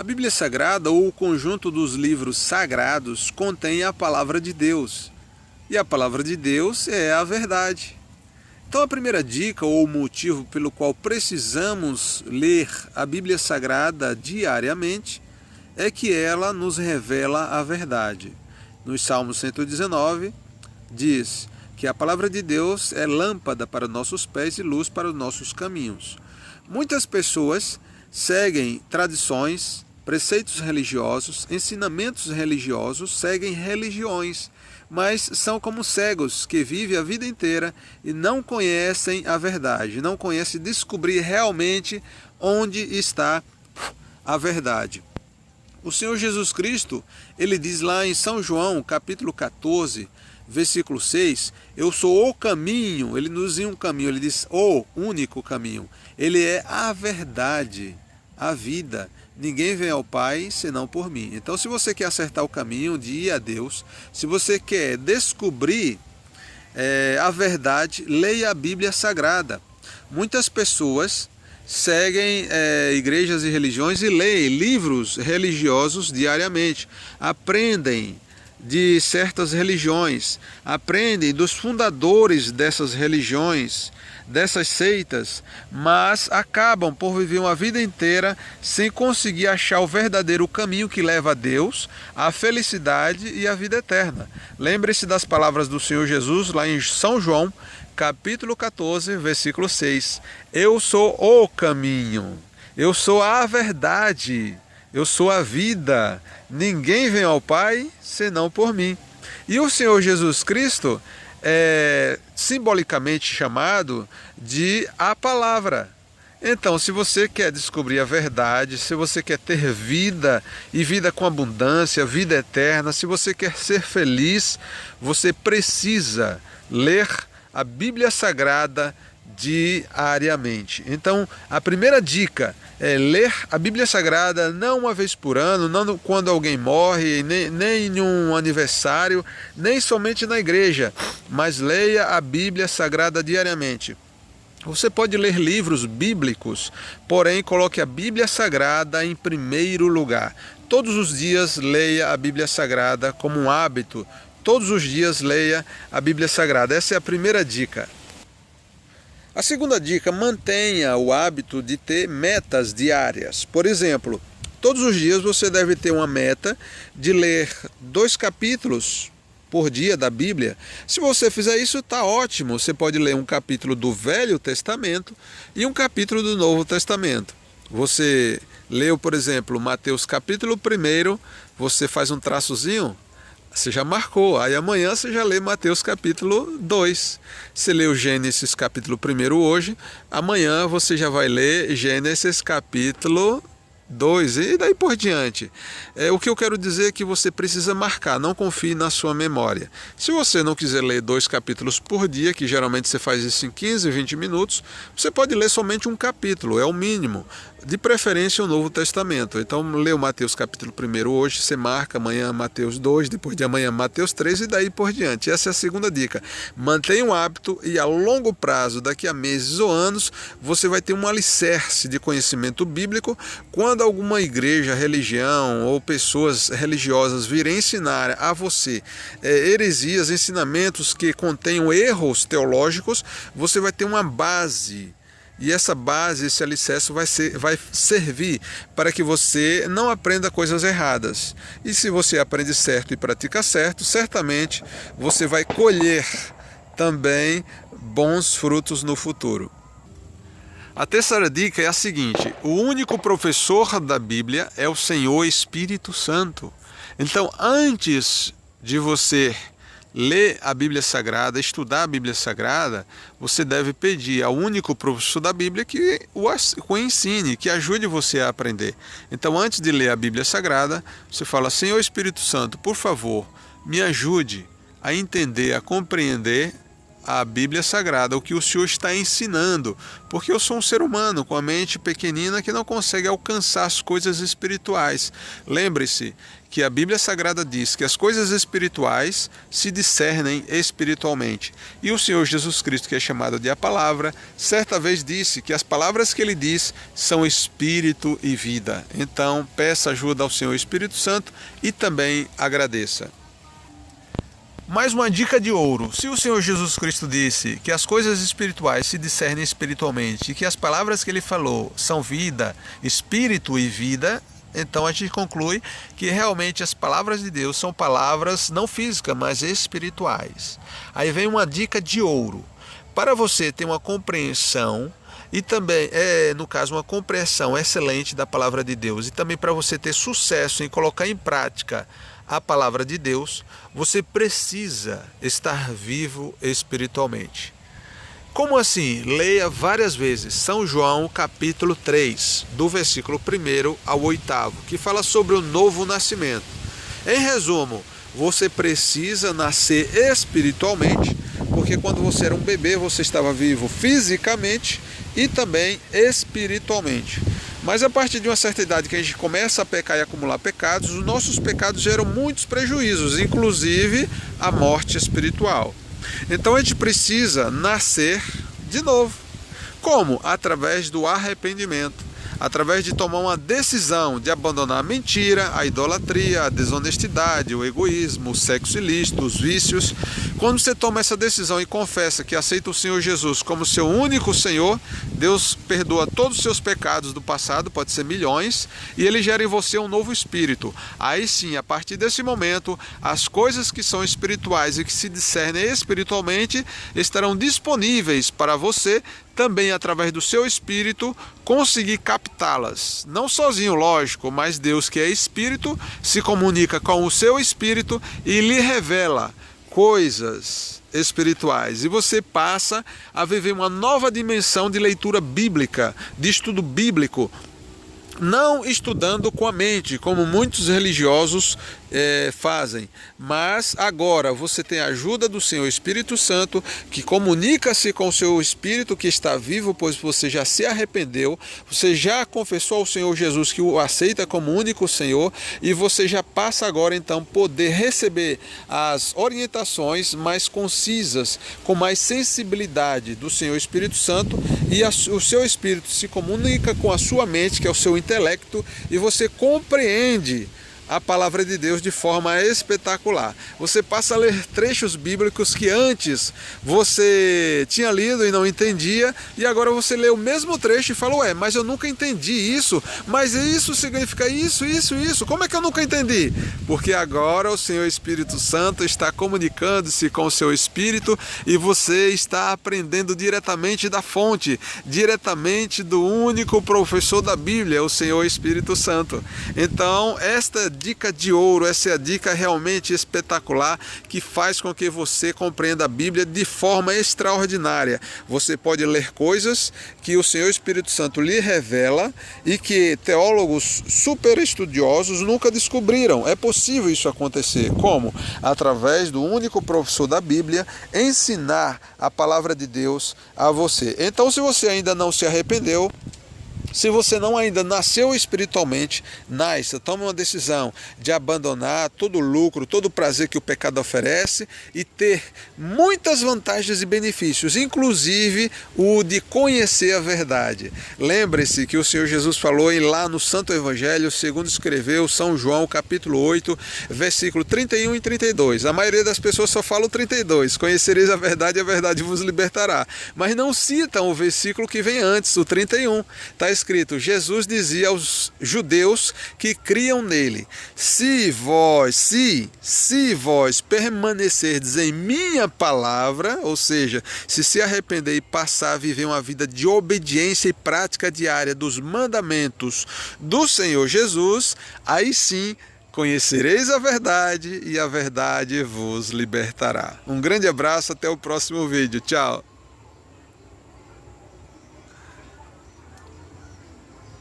A Bíblia Sagrada, ou o conjunto dos livros sagrados, contém a palavra de Deus. E a palavra de Deus é a verdade. Então a primeira dica, ou motivo pelo qual precisamos ler a Bíblia Sagrada diariamente, é que ela nos revela a verdade. Nos Salmos 119, diz que a palavra de Deus é lâmpada para nossos pés e luz para os nossos caminhos. Muitas pessoas seguem tradições, preceitos religiosos, ensinamentos religiosos, seguem religiões, mas são como cegos que vivem a vida inteira e não conhecem a verdade, não conhecem descobrir realmente onde está a verdade. O Senhor Jesus Cristo, ele diz lá em São João, capítulo 14, versículo 6, eu sou o caminho, ele nos diz um caminho, ele diz o único caminho. Ele é a verdade, a vida. Ninguém vem ao Pai senão por mim. Então, se você quer acertar o caminho de ir a Deus, se você quer descobrir a verdade, leia a Bíblia Sagrada. Muitas pessoas seguem igrejas e religiões e leem livros religiosos diariamente, aprendem de certas religiões, aprendem dos fundadores dessas religiões, dessas seitas, mas acabam por viver uma vida inteira sem conseguir achar o verdadeiro caminho que leva a Deus, a felicidade e a vida eterna. Lembre-se das palavras do Senhor Jesus lá em São João, capítulo 14, versículo 6. Eu sou o caminho, eu sou a verdade, eu sou a vida, ninguém vem ao Pai senão por mim. E o Senhor Jesus Cristo é simbolicamente chamado de a palavra. Então, se você quer descobrir a verdade, se você quer ter vida e vida com abundância, vida eterna, se você quer ser feliz, você precisa ler a Bíblia Sagrada diariamente. Então, a primeira dica é ler a Bíblia Sagrada não uma vez por ano, não quando alguém morre, nem em um aniversário, nem somente na igreja, mas leia a Bíblia Sagrada diariamente. Você pode ler livros bíblicos, porém coloque a Bíblia Sagrada em primeiro lugar. Todos os dias leia a Bíblia Sagrada como um hábito. Todos os dias leia a Bíblia Sagrada. Essa é a primeira dica. A segunda dica, mantenha o hábito de ter metas diárias. Por exemplo, todos os dias você deve ter uma meta de ler 2 capítulos por dia da Bíblia. Se você fizer isso, está ótimo. Você pode ler um capítulo do Velho Testamento e um capítulo do Novo Testamento. Você leu, por exemplo, Mateus capítulo 1, você faz um traçozinho, você já marcou, aí amanhã você já lê Mateus capítulo 2. Você leu Gênesis capítulo 1 hoje, amanhã você já vai ler Gênesis capítulo 2 e daí por diante. O que eu quero dizer é que você precisa marcar, não confie na sua memória. Se você não quiser ler 2 capítulos por dia, que geralmente você faz isso em 15, 20 minutos, você pode ler somente um capítulo, é o mínimo. De preferência o Novo Testamento. Então lê o Mateus capítulo 1 hoje, você marca, amanhã Mateus 2, depois de amanhã Mateus 3 e daí por diante. Essa é a segunda dica. Mantenha um hábito e a longo prazo, daqui a meses ou anos, você vai ter um alicerce de conhecimento bíblico. Quando alguma igreja, religião ou pessoas religiosas virem ensinar a você heresias, ensinamentos que contenham erros teológicos, você vai ter uma base. E essa base, esse alicerce vai servir para que você não aprenda coisas erradas. E se você aprende certo e pratica certo, certamente você vai colher também bons frutos no futuro. A terceira dica é a seguinte: o único professor da Bíblia é o Senhor Espírito Santo. Então, antes de você ler a Bíblia Sagrada, estudar a Bíblia Sagrada, você deve pedir ao único professor da Bíblia que o ensine, que ajude você a aprender. Então, antes de ler a Bíblia Sagrada, você fala: Senhor Espírito Santo, por favor, me ajude a entender, a compreender a Bíblia Sagrada, o que o Senhor está ensinando, porque eu sou um ser humano com a mente pequenina que não consegue alcançar as coisas espirituais. Lembre-se que a Bíblia Sagrada diz que as coisas espirituais se discernem espiritualmente. E o Senhor Jesus Cristo, que é chamado de a Palavra, certa vez disse que as palavras que ele diz são espírito e vida. Então, peça ajuda ao Senhor Espírito Santo e também agradeça. Mais uma dica de ouro. Se o Senhor Jesus Cristo disse que as coisas espirituais se discernem espiritualmente e que as palavras que ele falou são vida, espírito e vida, então a gente conclui que realmente as palavras de Deus são palavras não físicas, mas espirituais. Aí vem uma dica de ouro. Para você ter uma compreensão e também, no caso, uma compreensão excelente da palavra de Deus e também para você ter sucesso em colocar em prática a palavra de Deus, você precisa estar vivo espiritualmente. Como assim? Leia várias vezes São João capítulo 3, do versículo 1 ao 8, que fala sobre o novo nascimento. Em resumo, você precisa nascer espiritualmente, porque quando você era um bebê, você estava vivo fisicamente e também espiritualmente. Mas a partir de uma certa idade que a gente começa a pecar e acumular pecados, os nossos pecados geram muitos prejuízos, inclusive a morte espiritual. Então a gente precisa nascer de novo. Como? Através do arrependimento. Através de tomar uma decisão de abandonar a mentira, a idolatria, a desonestidade, o egoísmo, o sexo ilícito, os vícios. Quando você toma essa decisão e confessa que aceita o Senhor Jesus como seu único Senhor, Deus perdoa todos os seus pecados do passado, pode ser milhões, e Ele gera em você um novo espírito. Aí sim, a partir desse momento, as coisas que são espirituais e que se discernem espiritualmente estarão disponíveis para você, também através do seu espírito, conseguir captá-las. Não sozinho, lógico, mas Deus, que é espírito, se comunica com o seu espírito e lhe revela coisas espirituais. E você passa a viver uma nova dimensão de leitura bíblica, de estudo bíblico, não estudando com a mente, como muitos religiosos fazem, mas agora você tem a ajuda do Senhor Espírito Santo, que comunica-se com o seu Espírito que está vivo, pois você já se arrependeu, você já confessou ao Senhor Jesus que o aceita como único Senhor, e você já passa agora então poder receber as orientações mais concisas, com mais sensibilidade do Senhor Espírito Santo, e o seu Espírito se comunica com a sua mente, que é o seu intelecto, e você compreende a palavra de Deus de forma espetacular. Você passa a ler trechos bíblicos que antes você tinha lido e não entendia, e agora você lê o mesmo trecho e fala, ué, mas eu nunca entendi isso, mas isso significa isso, como é que eu nunca entendi? Porque agora o Senhor Espírito Santo está comunicando-se com o seu Espírito e você está aprendendo diretamente da fonte, diretamente do único professor da Bíblia, o Senhor Espírito Santo. Então, esta dica de ouro, essa é a dica realmente espetacular que faz com que você compreenda a Bíblia de forma extraordinária. Você pode ler coisas que o Senhor Espírito Santo lhe revela e que teólogos super estudiosos nunca descobriram. É possível isso acontecer. Como? Através do único professor da Bíblia ensinar a palavra de Deus a você. Então, se você ainda não se arrependeu, se você não ainda nasceu espiritualmente, nasça, tome uma decisão de abandonar todo o lucro, todo o prazer que o pecado oferece e ter muitas vantagens e benefícios, inclusive o de conhecer a verdade. Lembre-se que o Senhor Jesus falou lá no Santo Evangelho, segundo escreveu São João, capítulo 8, versículo 31 e 32. A maioria das pessoas só fala o 32, conhecereis a verdade vos libertará. Mas não citam o versículo que vem antes, o 31. Está escrito, Jesus dizia aos judeus que criam nele, se vós permanecerdes em minha palavra, ou seja, se arrepender e passar a viver uma vida de obediência e prática diária dos mandamentos do Senhor Jesus, aí sim conhecereis a verdade e a verdade vos libertará. Um grande abraço, até o próximo vídeo. Tchau!